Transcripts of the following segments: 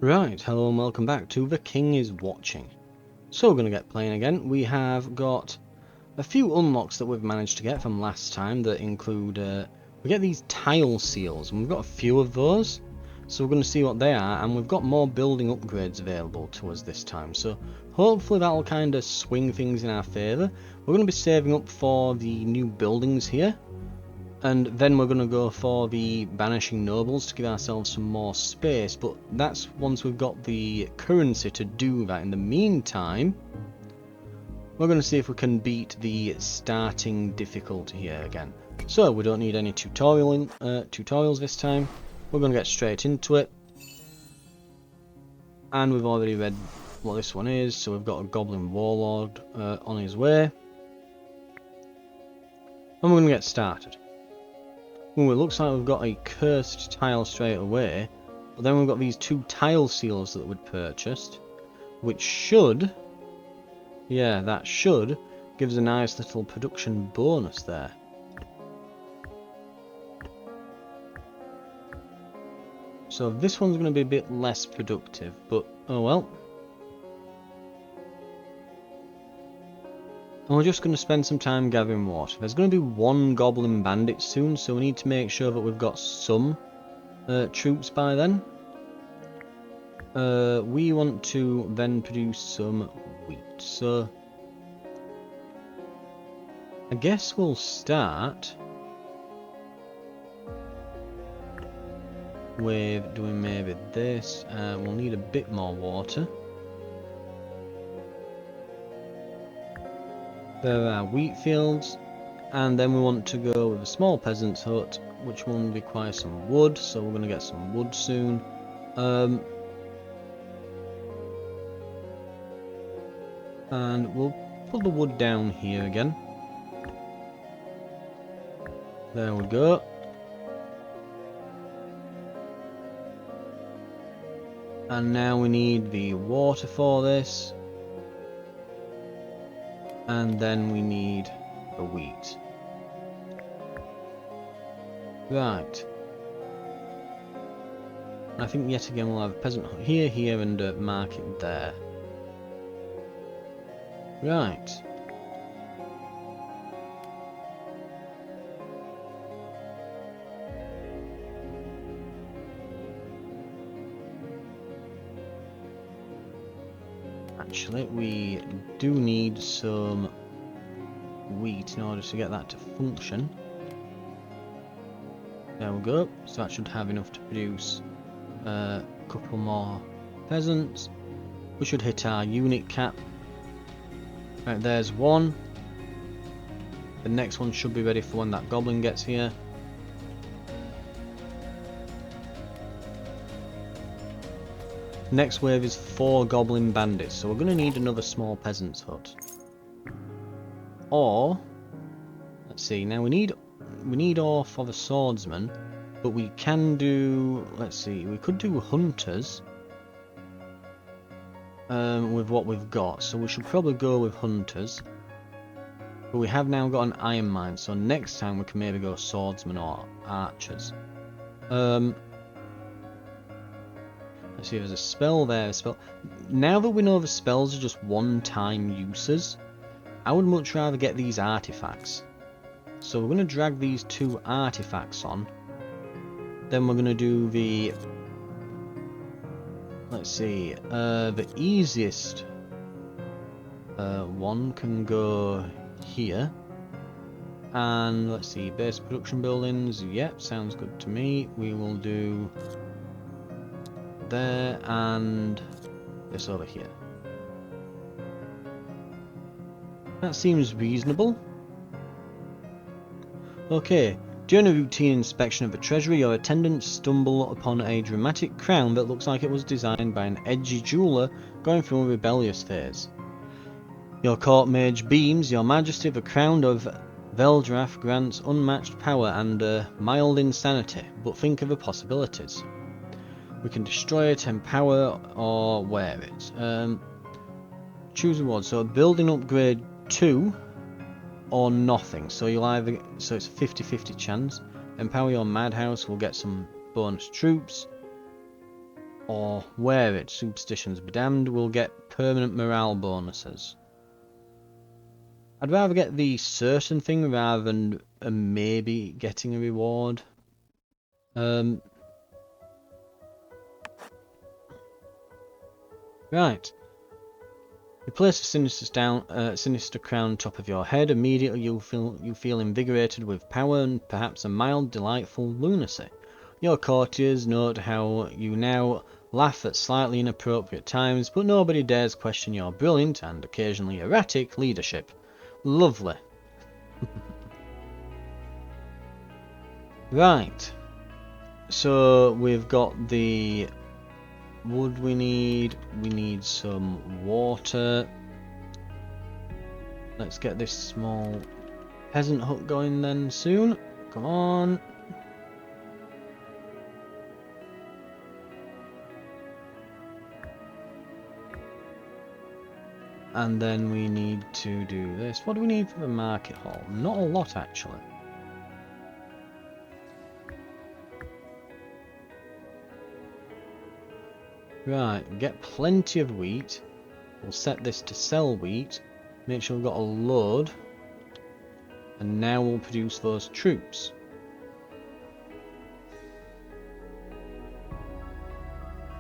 Right, hello and welcome back to The King is Watching. So we're going to get playing again. We have got a few unlocks that we've managed to get from last time that include, we get these tile seals, and we've got a few of those. So we're going to see what they are, and we've got more building upgrades available to us this time. So hopefully that'll kind of swing things in our favour. We're going to be saving up for the new buildings here. And then we're going to go for the Banishing Nobles to give ourselves some more space, but that's once we've got the currency to do that. In the meantime, we're going to see if we can beat the starting difficulty here again. So we don't need any tutorials this time. We're going to get straight into it. And we've already read what this one is, so we've got a Goblin Warlord on his way. And we're going to get started. Ooh, it looks like we've got a cursed tile straight away, but then we've got these two tile seals that we'd purchased, which should, yeah, that should give us a nice little production bonus there. So this one's going to be a bit less productive, but oh well. And we're just going to spend some time gathering water. There's going to be one goblin bandit soon, so we need to make sure that we've got some troops by then. We want to then produce some wheat, so I guess we'll start with doing maybe this. We'll need a bit more water. There are wheat fields, and then we want to go with a small peasant's hut, which will require some wood, so we're going to get some wood soon. And we'll put the wood down here again. There we go. And now we need the water for this. And then we need the wheat. Right. I think yet again we'll have a peasant hut here, and a market there. Right. Actually, we do need some wheat in order to get that to function. There we go. So that should have enough to produce a couple more peasants. We should hit our unit cap. Right, there's one. The next one should be ready for when that goblin gets here. Next wave is 4 goblin bandits, so we're going to need another small peasant's hut. Or, let's see, now we need ore for the swordsman, but we can do, let's see, we could do hunters with what we've got, so we should probably go with hunters. But we have now got an iron mine, so next time we can maybe go swordsman or archers. Let's see, there's a spell there, a spell. Now that we know the spells are just one-time uses, I would much rather get these artifacts. So we're going to drag these 2 artifacts on. Then we're going to do the... Let's see, the easiest one can go here. And let's see, base production buildings, yep, sounds good to me. We will do there and this over here. That seems reasonable. Okay, during a routine inspection of the treasury, your attendants stumble upon a dramatic crown that looks like it was designed by an edgy jeweller going through a rebellious phase. Your court mage beams, Your Majesty, the crown of Veldrath grants unmatched power and mild insanity, but think of the possibilities. We can destroy it, empower, or wear it. Choose a reward. So building upgrade 2 or nothing. So you'll either, so it's a 50-50 chance. Empower your madhouse, we'll get some bonus troops. or wear it. Superstitions be damned. We'll get permanent morale bonuses. I'd rather get the certain thing rather than maybe getting a reward. Right. You place a sinister crown on top of your head. Immediately you feel invigorated with power and perhaps a mild, delightful lunacy. Your courtiers note how you now laugh at slightly inappropriate times, but nobody dares question your brilliant and occasionally erratic leadership. Lovely. Right. So we've got the wood we need some water. Let's get this small peasant hut going then soon. Come on. And then we need to do this. What do we need for the market hall? Not a lot, actually. Right, get plenty of wheat. We'll set this to sell wheat. Make sure we've got a load. And now we'll produce those troops.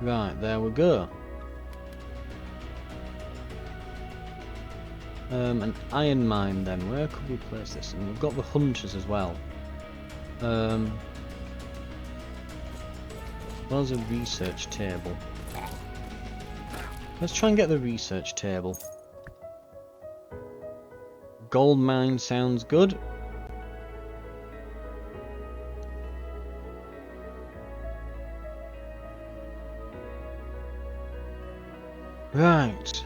Right, there we go. An iron mine then. Where could we place this? And we've got the hunters as well. Where's a research table? Let's try and get the research table. Gold mine sounds good. Right.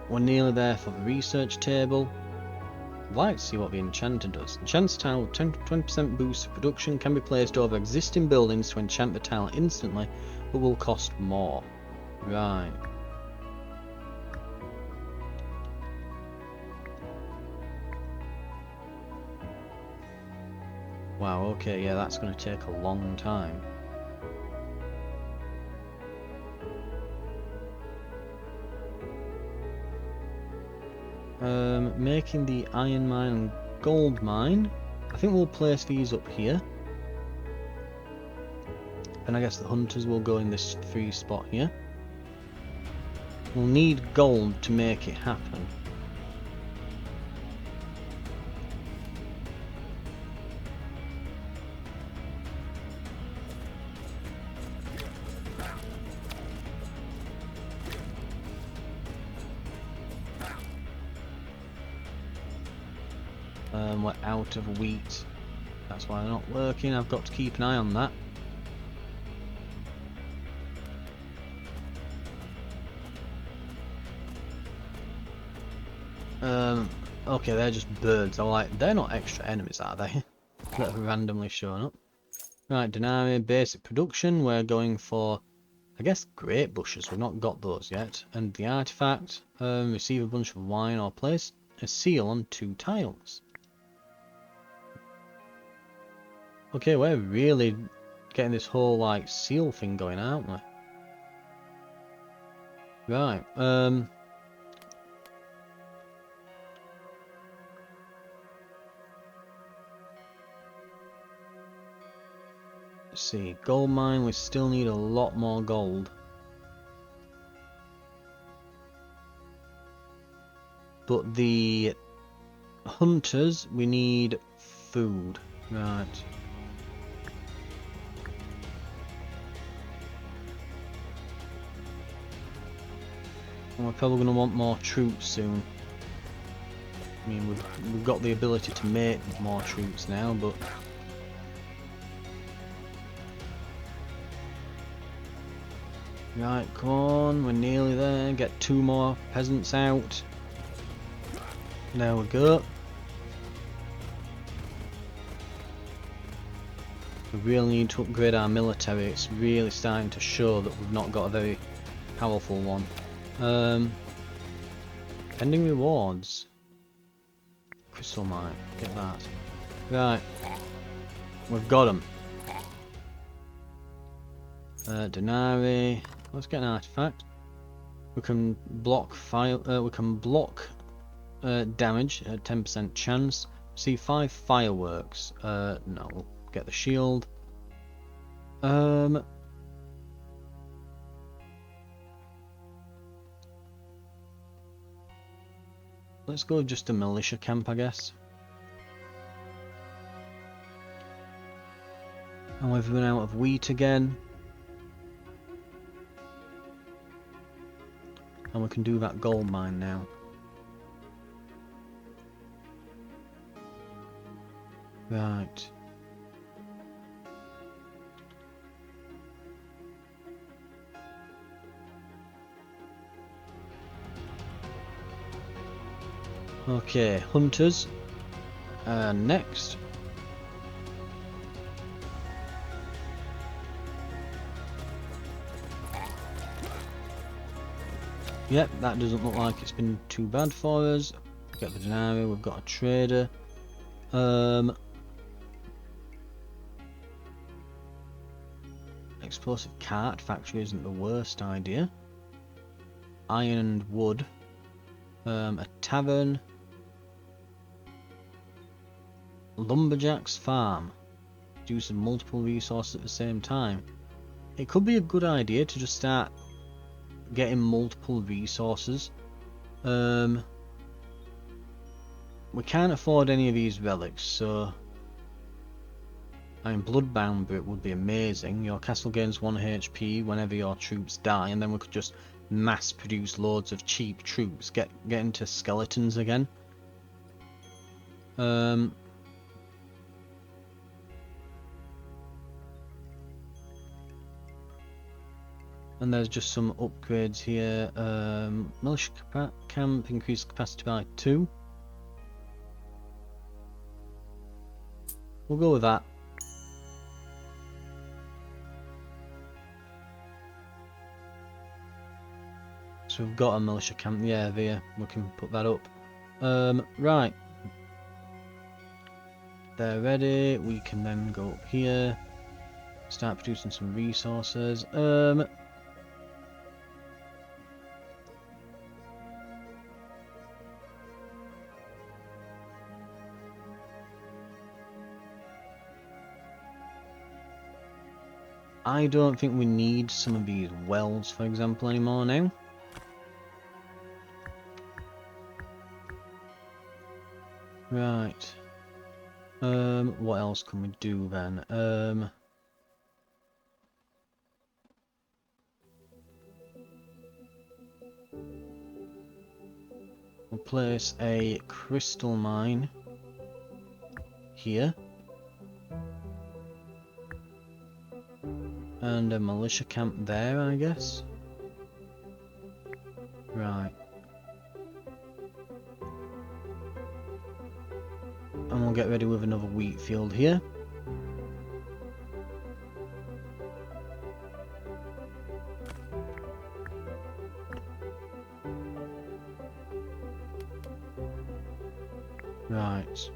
We're nearly there for the research table. I'd like to see what the enchanter does. Enchants tile 20% boost to production, can be placed over existing buildings to enchant the tile instantly, but will cost more. Right. Wow, okay, yeah, that's going to take a long time. Making the iron mine and gold mine. I think we'll place these up here. And I guess the hunters will go in this free spot here. We'll need gold to make it happen. We're out of wheat. That's why they're not working. I've got to keep an eye on that. Okay, they're just birds. They're not extra enemies, are they? That have randomly shown up. Right, Denari, basic production. We're going for, I guess, great bushes. We've not got those yet. And the artifact, receive a bunch of wine or place a seal on 2 tiles. Okay, we're really getting this whole, like, seal thing going, aren't we? Right, let's see, gold mine, we still need a lot more gold. But the hunters, we need food. Right. And we're probably going to want more troops soon. I mean, we've got the ability to make more troops now, but... Right, come on, we're nearly there. Get 2 more peasants out. There we go. We really need to upgrade our military. It's really starting to show that we've not got a very powerful one. Pending rewards. Crystal mine, get that. Right, we've got them. Denari. Let's get an artifact. We can block fire. We can block damage at 10% chance. See 5 fireworks. No, we'll get the shield. Let's go just a militia camp, I guess. And we've run out of wheat again. And we can do that gold mine now. Right. Okay, hunters. Next. Yep, that doesn't look like it's been too bad for us. Get the denarii, we've got a trader. Explosive cart factory isn't the worst idea. Iron and wood. A tavern. Lumberjack's farm. Using multiple resources at the same time. It could be a good idea to just start getting multiple resources. We can't afford any of these relics, so I mean, Bloodbound Brick would be amazing. Your castle gains 1 HP whenever your troops die, and then we could just mass produce loads of cheap troops. Get into skeletons again. And there's just some upgrades here. Militia camp, increase capacity by 2. We'll go with that. So we've got a militia camp, yeah, there. We can put that up. Right. They're ready. We can then go up here. Start producing some resources. I don't think we need some of these wells, for example, anymore now. Right. What else can we do then? We'll place a crystal mine here. And a militia camp there, I guess. Right. And we'll get ready with another wheat field here. Right.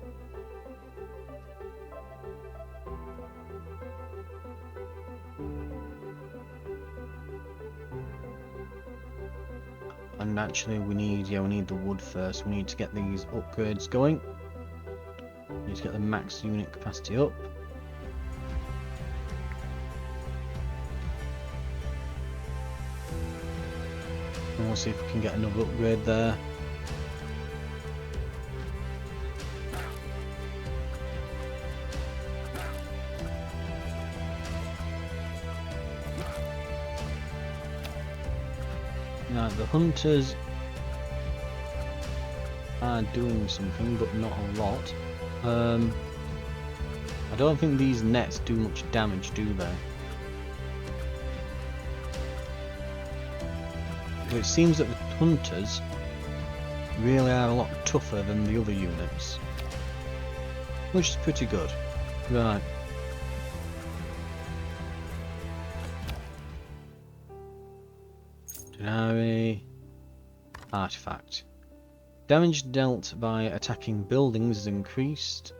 And actually we need the wood first. We need to get these upgrades going. We need to get the max unit capacity up. And we'll see if we can get another upgrade there. Now the hunters are doing something, but not a lot. I don't think these nets do much damage, do they? But it seems that the hunters really are a lot tougher than the other units, which is pretty good. Right. Denarii. Artifact. Damage dealt by attacking buildings is increased.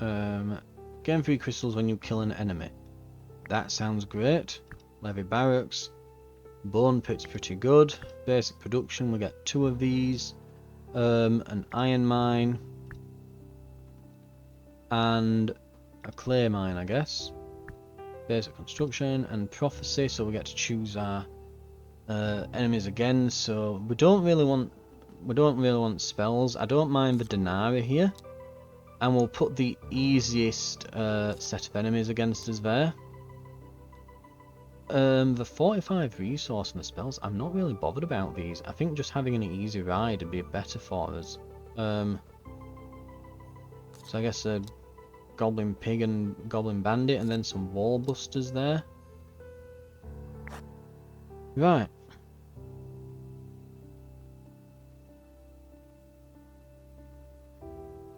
Gain 3 crystals when you kill an enemy. That sounds great. Levy barracks. Bone pit's pretty good. Basic production, we get 2 of these. An iron mine. And a clay mine, I guess. Basic construction and prophecy, so we get to choose our enemies again. So we don't really want spells. I don't mind the Denari here, and we'll put the easiest set of enemies against us there. The 45 resource and the spells, I'm not really bothered about these. I think just having an easy ride would be better for us. So I guess a Goblin Pig and Goblin Bandit, and then some Wall Busters there. Right.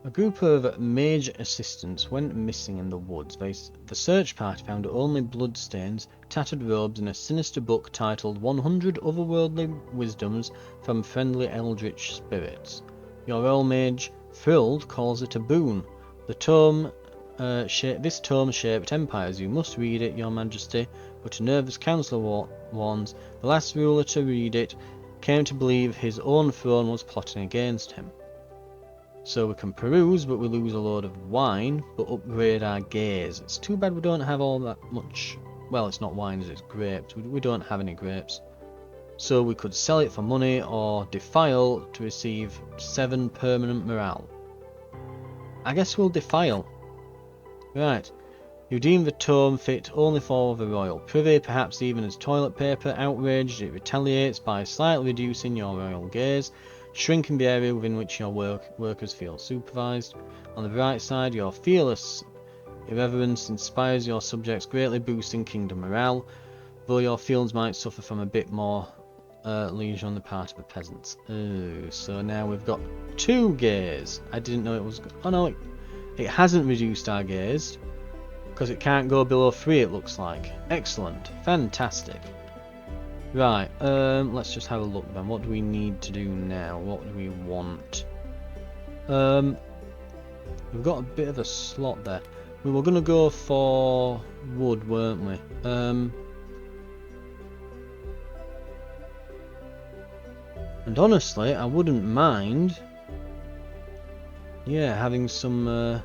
A group of mage assistants went missing in the woods. The search party found only bloodstains, tattered robes, and a sinister book titled 100 Otherworldly Wisdoms from Friendly Eldritch Spirits. Your Royal Mage, thrilled, calls it a boon. The tome, this tome shaped empires. You must read it, Your Majesty, but a nervous counsellor warns the last ruler to read it came to believe his own throne was plotting against him. So we can peruse, but we lose a load of wine, but upgrade our gaze. It's too bad we don't have all that much. Well, it's not wine, it's grapes. We don't have any grapes. So we could sell it for money or defile to receive 7 permanent morale. I guess we'll defile. Right. You deem the tome fit only for the royal privy, perhaps even as toilet paper. Outraged, it retaliates by slightly reducing your royal gaze, shrinking the area within which your workers feel supervised. On the bright side, your fearless irreverence inspires your subjects, greatly boosting kingdom morale, though your fields might suffer from a bit more leisure on the part of the peasants. So now we've got 2 gaze. I didn't know it was... Oh no, it hasn't reduced our gaze, because it can't go below 3, it looks like. Excellent. Fantastic. Right, let's just have a look then. What do we need to do now? What do we want? We've got a bit of a slot there. We were going to go for wood, weren't we? And honestly, I wouldn't mind, yeah, having some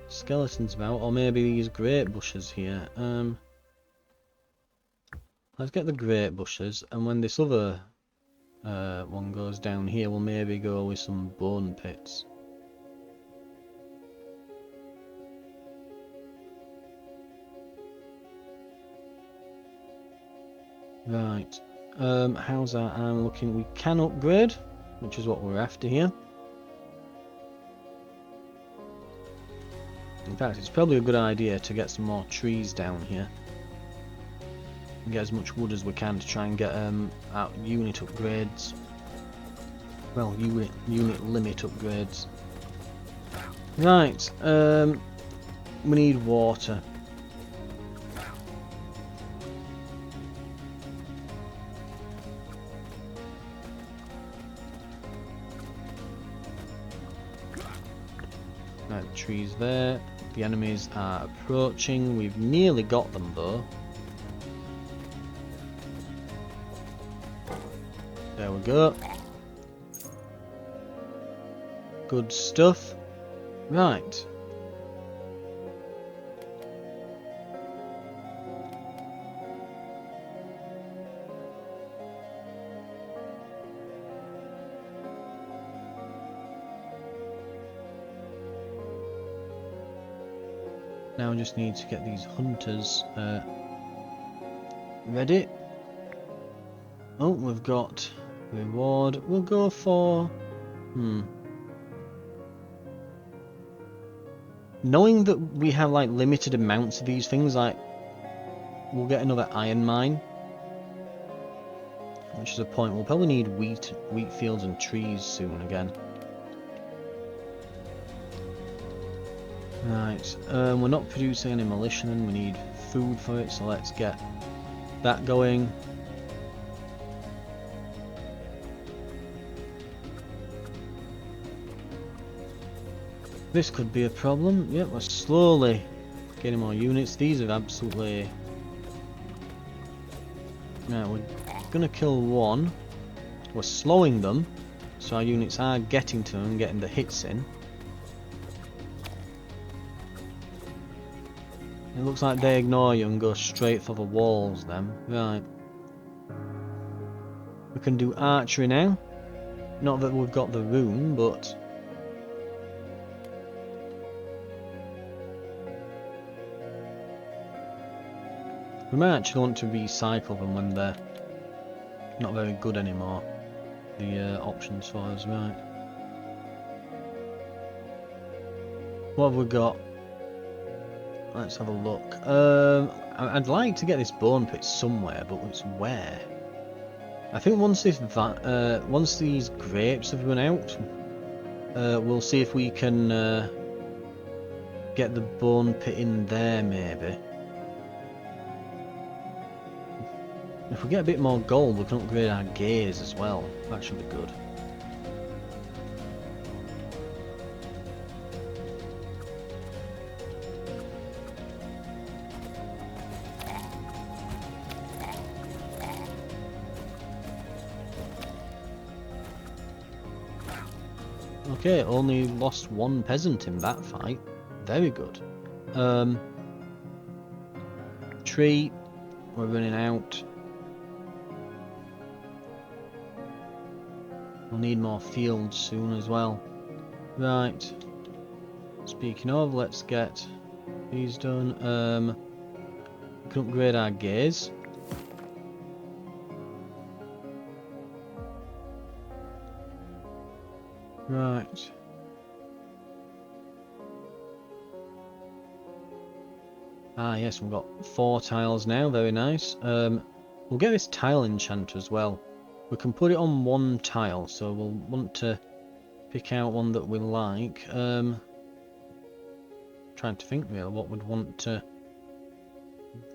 skeletons about, or maybe these grape bushes here. Let's get the grape bushes, and when this other one goes down here, we'll maybe go with some bone pits. Right, how's our arm looking? We can upgrade, which is what we're after here. In fact, it's probably a good idea to get some more trees down here. And get as much wood as we can to try and get our unit upgrades. Well, unit limit upgrades. Right, we need water. Right, the trees there. The enemies are approaching. We've nearly got them though. There we go. Good stuff. Right. Now we just need to get these hunters ready. Oh, we've got reward. We'll go for... Knowing that we have like limited amounts of these things, like we'll get another iron mine, which is a point. We'll probably need wheat fields and trees soon again. Right, we're not producing any militia and we need food for it, so let's get that going. This could be a problem. Yep, we're slowly getting more units. These are absolutely Right, we're gonna kill one. We're slowing them, so our units are getting to them and getting the hits in. It looks like they ignore you and go straight for the walls then. Right. We can do archery now. Not that we've got the room, but... we might actually want to recycle them when they're not very good anymore. The options for us, right. What have we got? Let's have a look. I'd like to get this bone pit somewhere, but it's where? I think once these grapes have run out, we'll see if we can get the bone pit in there, maybe. If we get a bit more gold, we can upgrade our gaze as well. That should be good. Okay, only lost one peasant in that fight. Very good. Tree, we're running out. We'll need more fields soon as well. Right. Speaking of, let's get these done. We can upgrade our gaze. Right. Ah yes, we've got 4 tiles now, very nice. We'll get this tile enchanter as well. We can put it on 1 tile, so we'll want to pick out one that we like. Trying to think really what we'd want to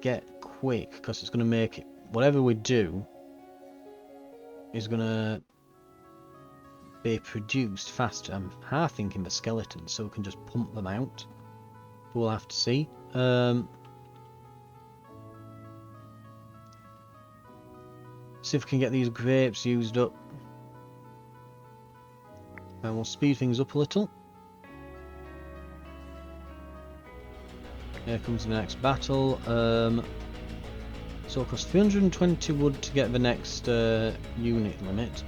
get quick, because it's going to make it, whatever we do is going to be produced faster. I'm half thinking the skeletons, so we can just pump them out. But we'll have to see. See if we can get these grapes used up. And we'll speed things up a little. Here comes the next battle. So it costs 320 wood to get the next unit limit.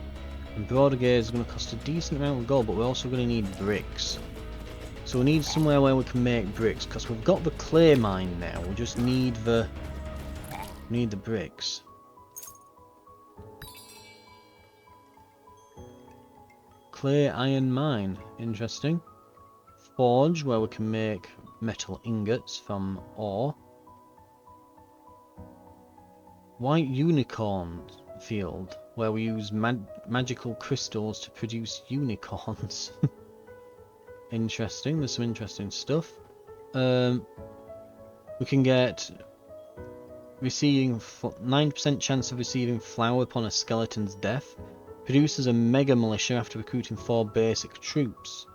And broader gaze is going to cost a decent amount of gold, but we're also going to need bricks. So we need somewhere where we can make bricks, because we've got the clay mine now. We just need the bricks. Clay iron mine, interesting. Forge, where we can make metal ingots from ore. White unicorn field, where we use magical crystals to produce unicorns. Interesting, there's some interesting stuff. We can get receiving 9% chance of receiving flour upon a skeleton's death. Produces a mega militia after recruiting 4 basic troops.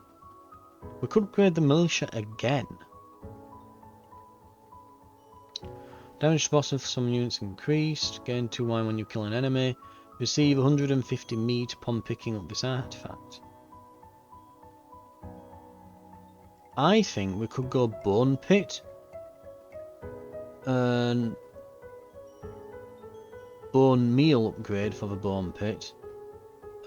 We could upgrade the militia again. Damage to boss of some units increased. Gain 2 wine when you kill an enemy. Receive 150 meat upon picking up this artifact. I think we could go bone pit. And bone meal upgrade for the bone pit.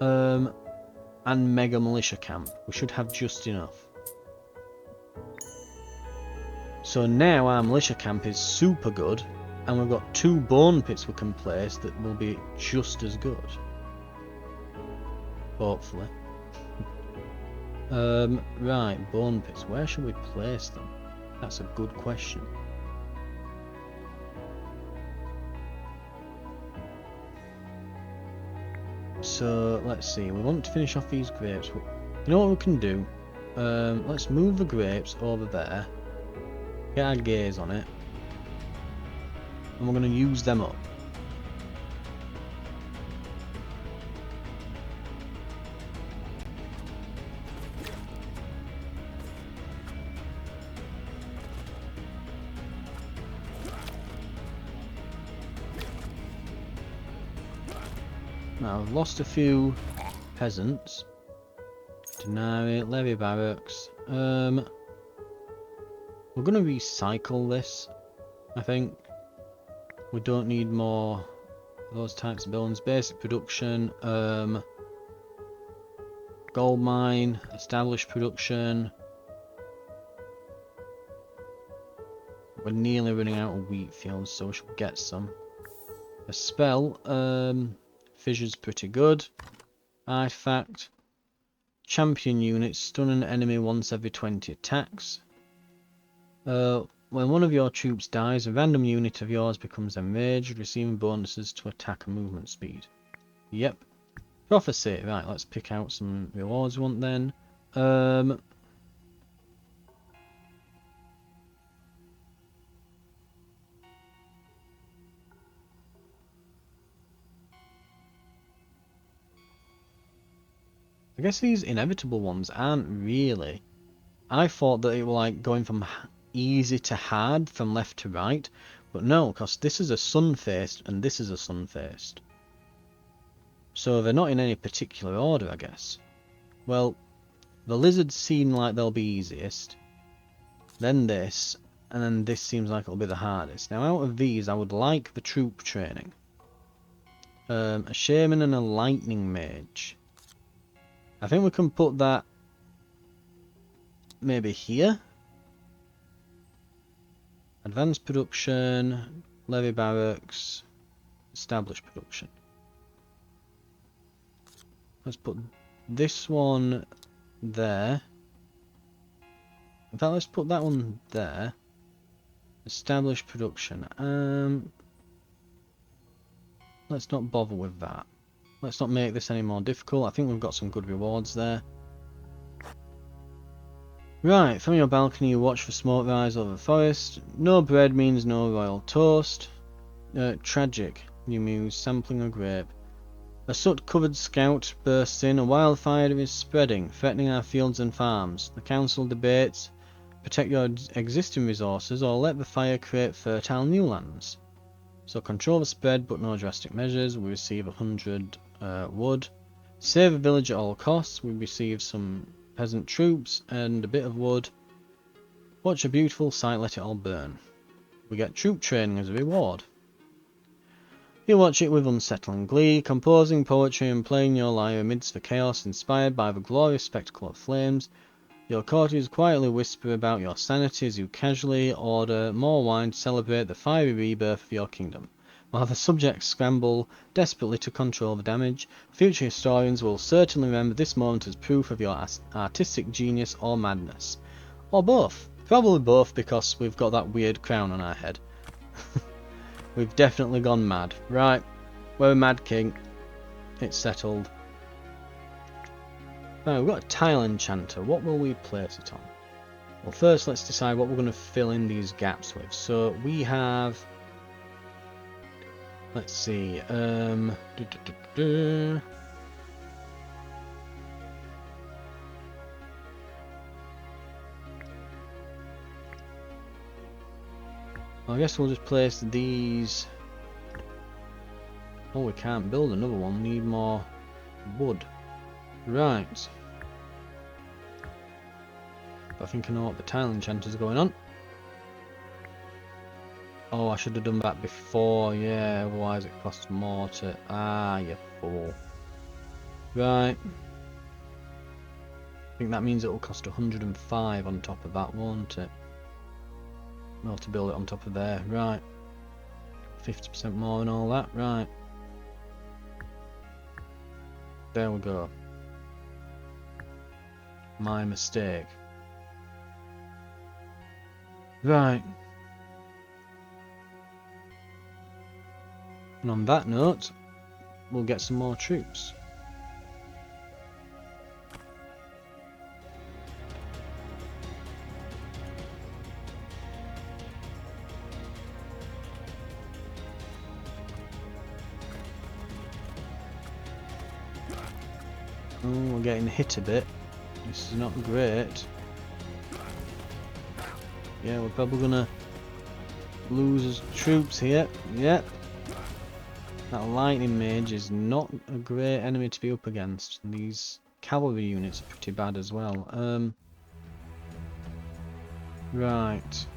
And mega militia camp. We should have just enough. So now our militia camp is super good, and we've got 2 bone pits we can place that will be just as good. Hopefully. Right, bone pits. Where should we place them? That's a good question. So let's see, we want to finish off these grapes. You know what we can do? Let's move the grapes over there. Get our gaze on it. And we're going to use them up. Now, I've lost a few peasants. Denari, levy barracks. We're going to recycle this, I think. We don't need more of those types of buildings. Basic production, gold mine, established production. We're nearly running out of wheat fields, so we should get some. A spell, fissure's pretty good. Artifact. Champion unit, stun an enemy once every 20 attacks. When one of your troops dies, a random unit of yours becomes enraged, receiving bonuses to attack and movement speed. Yep. Prophecy. Right, let's pick out some rewards we want then. I guess these inevitable ones aren't really. I thought that it were like going from easy to hard from left to right, but no, because this is a sun-faced and this is a sun-faced. So they're not in any particular order, I guess. Well, the lizards seem like they'll be easiest, then this, and then this seems like it'll be the hardest. Now out of these, I would like the troop training. A shaman and a lightning mage. I think we can put that maybe here. Advanced production, levy barracks, established production. Let's put this one there. In fact, let's put that one there. Established production. Let's not bother with that. Let's not make this any more difficult. I think we've got some good rewards there. Right, from your balcony you watch for smoke rise over the forest. No bread means no royal toast. Tragic, you muse, sampling a grape. A soot-covered scout bursts in. A wildfire is spreading, threatening our fields and farms. The council debates, protect your existing resources or let the fire create fertile new lands. So control the spread but no drastic measures. We receive 100 wood. Save a village at all costs. We receive some peasant troops and a bit of wood. Watch a beautiful sight, let it all burn. We get troop training as a reward. You watch it with unsettling glee, composing poetry and playing your lyre amidst the chaos inspired by the glorious spectacle of flames. Your courtiers quietly whisper about your sanity as you casually order more wine to celebrate the fiery rebirth of your kingdom. While the subjects scramble desperately to control the damage, future historians will certainly remember this moment as proof of your artistic genius or madness. Or both. Probably both, because we've got that weird crown on our head. We've definitely gone mad. Right, we're a mad king. It's settled. Right, we've got a tile enchanter. What will we place it on? Well, first let's decide what we're going to fill in these gaps with. So we have... Let's see. I guess we'll just place these. Oh, we can't build another one. We need more wood. Right. I think I know what the tile enchanters are going on. Oh, I should have done that before, yeah, otherwise it costs more to... Ah, you fool. Right. I think that means it will cost 105 on top of that, won't it? Well, to build it on top of there, right. 50% more and all that, right. There we go. My mistake. Right. And on that note, we'll get some more troops. Oh, we're getting hit a bit. This is not great. Yeah, we're probably gonna lose troops here. Yep. That lightning mage is not a great enemy to be up against. These cavalry units are pretty bad as well. Right.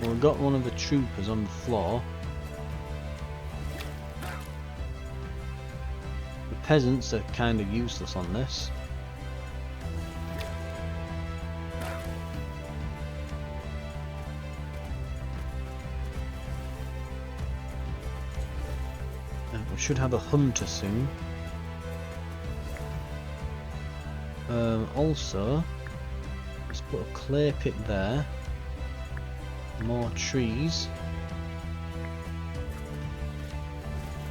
Well, we've got one of the troopers on the floor. The peasants are kind of useless on this. We should have a hunter soon. Also, let's put a clay pit there. More trees.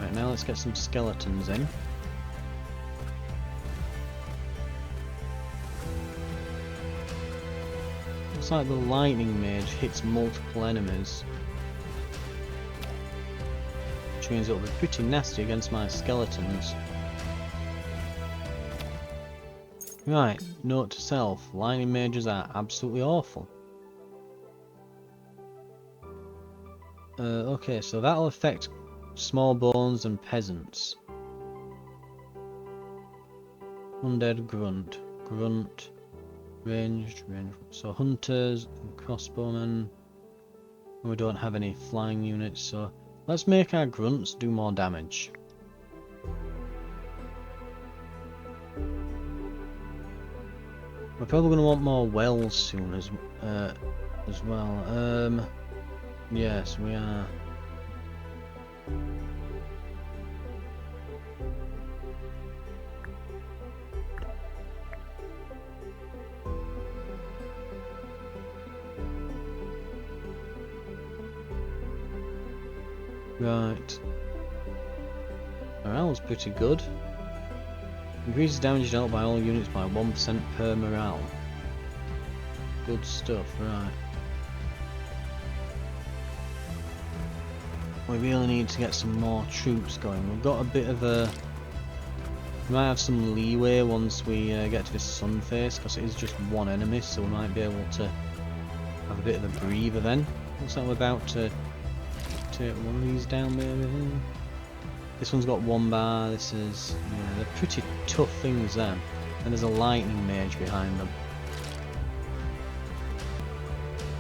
Right, now let's get some skeletons in. Looks like the lightning mage hits multiple enemies, which means it'll be pretty nasty against my skeletons. Right, note to self, lightning mages are absolutely awful. Okay, so that'll affect small bones and peasants. Undead grunt. Grunt. Ranged. So hunters and crossbowmen. We don't have any flying units, so let's make our grunts do more damage. We're probably going to want more wells soon as well. Yes, we are. Right. Morale's pretty good. Increases damage dealt by all units by 1% per morale. Good stuff, right. We really need to get some more troops going. We've got a bit of a... We might have some leeway once we get to this sun face, because it is just one enemy, so we might be able to have a bit of a breather then. Looks like we're about to take one of these down maybe. This one's got one bar, this is... yeah, they're pretty tough things then. And there's a lightning mage behind them.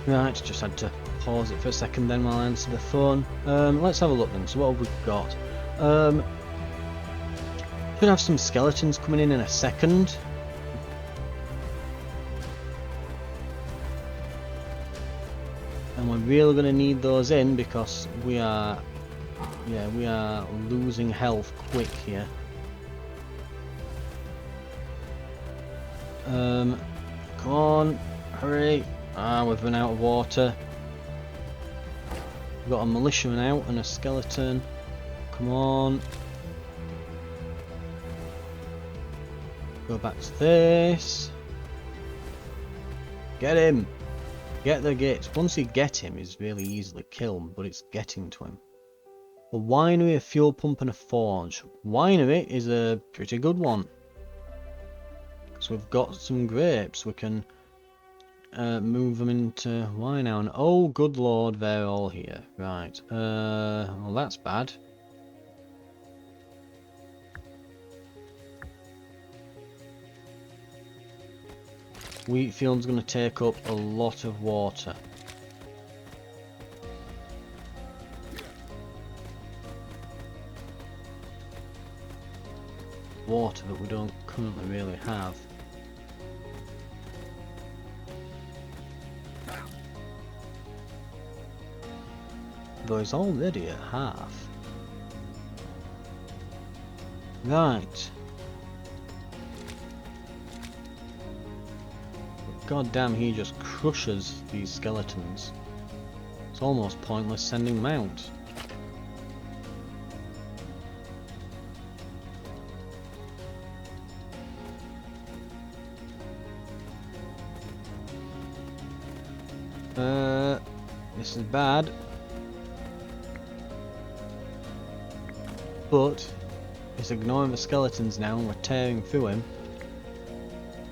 Right, just had to pause it for a second then while I answer the phone. Let's have a look then. So what have we got? Should have some skeletons coming in a second. And we're really going to need those in because we are losing health quick here. Come on, hurry. We've run out of water. We've got a militiaman out and a skeleton. Come on. Go back to this. Get him! Get the git. Once you get him, he's really easily killed, but it's getting to him. A winery, a fuel pump and a forge. Winery is a pretty good one. So we've got some grapes. We can move them into wine now. And oh, good lord, they're all here. Right. Well, that's bad. Wheatfield's going to take up a lot of water. Water that we don't currently really have. Though it's already at half. Right. God damn, he just crushes these skeletons. It's almost pointless sending them out. This is bad. but it's ignoring the skeletons now and we're tearing through him.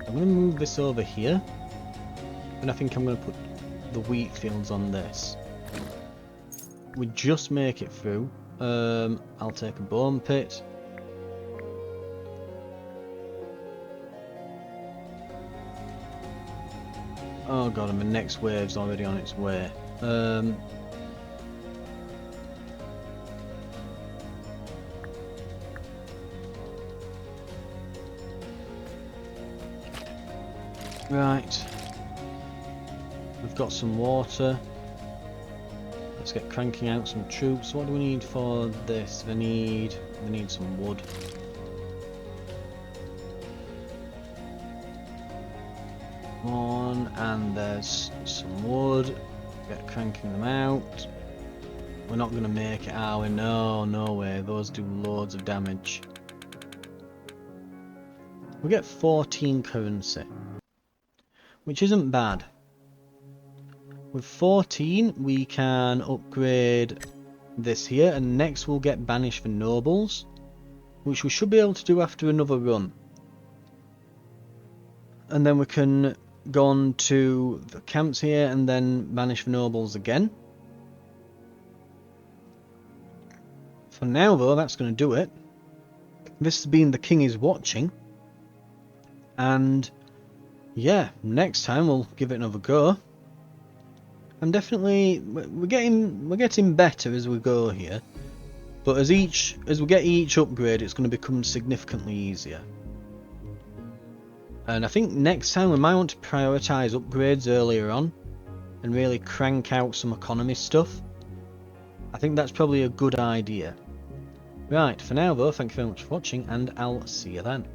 I'm going to move this over here, and I think I'm going to put the wheat fields on this. We just make it through. I'll take a bone pit. Oh god, and the next wave's already on its way. Right. We've got some water. Let's get cranking out some troops. What do we need for this? They need some wood. On, and there's some wood. Get cranking them out. We're not going to make it, are we? No, no way. Those do loads of damage. We get 14 currency, which isn't bad. With 14 we can upgrade this here, and next we'll get banished for nobles, which we should be able to do after another run. And then we can go on to the camps here and then banish for nobles again. For now though, that's going to do it. This has been The King is Watching, and yeah, next time we'll give it another go. I'm definitely we're getting better as we go here, but as we get each upgrade, it's going to become significantly easier. And I think next time we might want to prioritise upgrades earlier on and really crank out some economy stuff. I think that's probably a good idea. Right, for now though, thank you very much for watching, and I'll see you then.